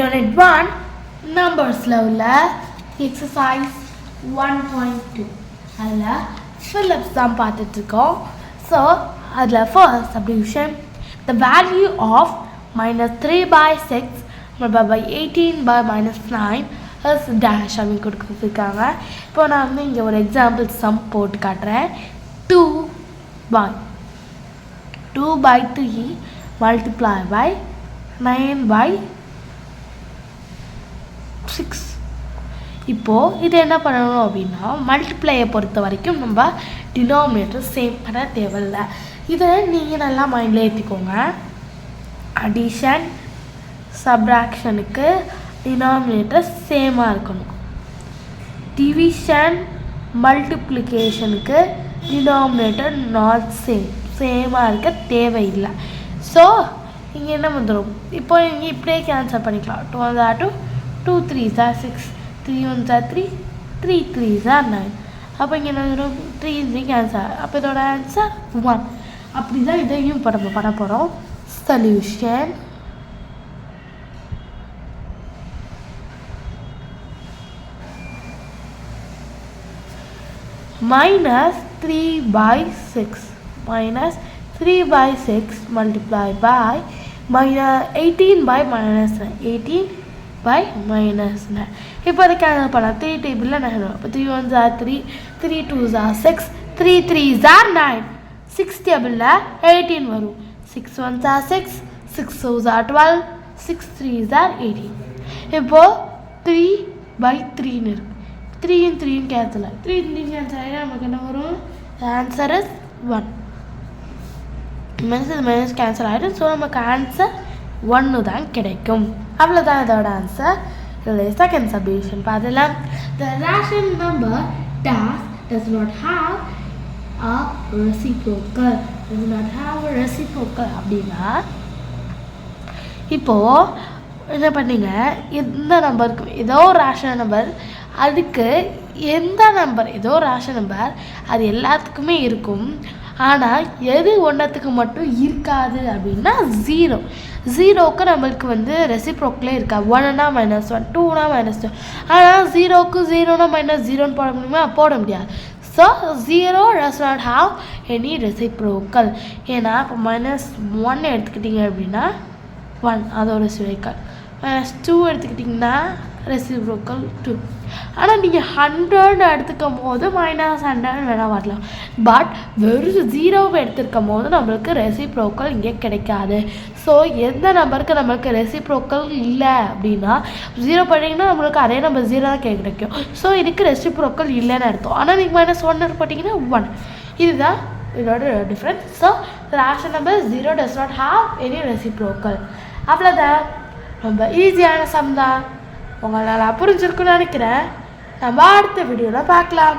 Unit 1 Numbers உள்ள exercise 1.2 அதில் Phillips தான் பார்த்துட்ருக்கோம். ஸோ அதில் first subdivision the value of minus 3 by 6 multiplied by 18 by minus 9 is dash அப்படின்னு கொடுத்துருக்காங்க. இப்போ நான் வந்து இங்கே ஒரு எக்ஸாம்பிள் சம் போட்டு காட்டுறேன். 2 by 3 multiply by 9 by 6. இப்போது இது என்ன பண்ணணும் அப்படின்னா மல்டிப்ளையை பொறுத்த வரைக்கும் நம்ம டினாமினேட்டர் சேம் பண்ண தேவையில்லை. இதை நீங்கள் நல்லா மைண்டில் ஏற்றிக்கோங்க. அடிஷன் சப்ராக்ஷனுக்கு டினாமினேட்டர் சேமாக இருக்கணும். டிவிஷன் மல்டிப்ளிகேஷனுக்கு டினாமினேட்டர் நாட் சேமாக இருக்க தேவையில்லை. ஸோ இங்கே என்ன வந்துடும், இப்போ இங்கே இப்படியே கேன்சல் பண்ணிக்கலாம். 2 1 2 2 3s are 6 3 1s are 3 3 3s are 9. அப்போ இங்கே என்ன வந்துடும், 3 3 கேன்சல். அப்போ இதோட ஆன்சர் 1. அப்படி தான் இதையும் இப்போ நம்ம பண்ண போகிறோம். Solution minus 3 by 6 minus 3 by 6 multiplied by minus 18 by minus 9 18 by minus 9. இப்போ அதை கேன்சல் பண்ணலாம். 3 டேபிளில் 9 அப்போ 3 1s are 3 3 2s are 6 3 3s are 9. 6 டேபிளில் 18 வரும். 6 1s are 6 6 2s are 12 6 3s are 18. இப்போது 3 by 3ன்னு இருக்கு. 3 3 கேன்சல் ஆகும். 3 3 கேன்சல் ஆகி நமக்கு என்ன வரும், ஆன்சர் இஸ் 1. மைனஸ் கேன்சல் ஆகிடும். ஸோ நமக்கு ஆன்சர் 1 தான் கிடைக்கும். அவ்வளோதான் இதோட ஆன்சர். இதில் செகண்ட் சப்டிவிஷன் பார்த்துலாம். The rational number does not have a reciprocal. Does not have a reciprocal அப்படின்னா இப்போது என்ன பண்ணீங்க, எந்த நம்பருக்கு ஏதோ ஒரு ரேஷனல் நம்பர், அதுக்கு எந்த நம்பர் ஏதோ ஒரு ரேஷனல் நம்பர் அது எல்லாத்துக்குமே இருக்கும். ஆனால் எது ஒன்றத்துக்கு மட்டும் இருக்காது அப்படின்னா 0. 0க்கு நம்மளுக்கு வந்து ரெசிப்ரோக்கலே இருக்காது. 1னா -1 2னா -2. ஆனால் 0க்கு 0னா -0ன்னு போட முடியுமா, போட முடியாது. So 0 does not have any reciprocal. ஏன்னா இப்போ -1 எடுத்துக்கிட்டிங்க அப்படின்னா 1 அதோட ரெசிப்ரோக்கல். -2 எடுத்துக்கிட்டிங்கன்னா ரெசிப்ரோக்கல் 2. ஆனால் நீங்கள் 100 எடுத்துக்கும் போது -100 வேணால் வரலாம். பட் வெறும் 0வை எடுத்துருக்கும் போது நம்மளுக்கு ரெசிப்ரோக்கல் இங்கே கிடைக்காது. ஸோ எந்த நம்பருக்கு நம்மளுக்கு ரெசிப்ரோக்கல் இல்லை அப்படின்னா 0 பண்ணிங்கன்னா நம்மளுக்கு அதே நம்பர் 0 தான் கிடைக்கும். ஸோ இதுக்கு ரெசிப்ரோக்கல் இல்லைன்னு அர்த்தம். ஆனால் நீங்கள் -1 போட்டிங்கன்னா 1. இதுதான் இதோட difference. So rational number 0 does not have any reciprocal. அவ்வளோதான், ரொம்ப ஈஸியான சம் தான். உங்களால் புரிஞ்சிருக்குன்னு நினைக்கிறேன். நம்ம அடுத்த வீடியோவில் பார்க்கலாம்.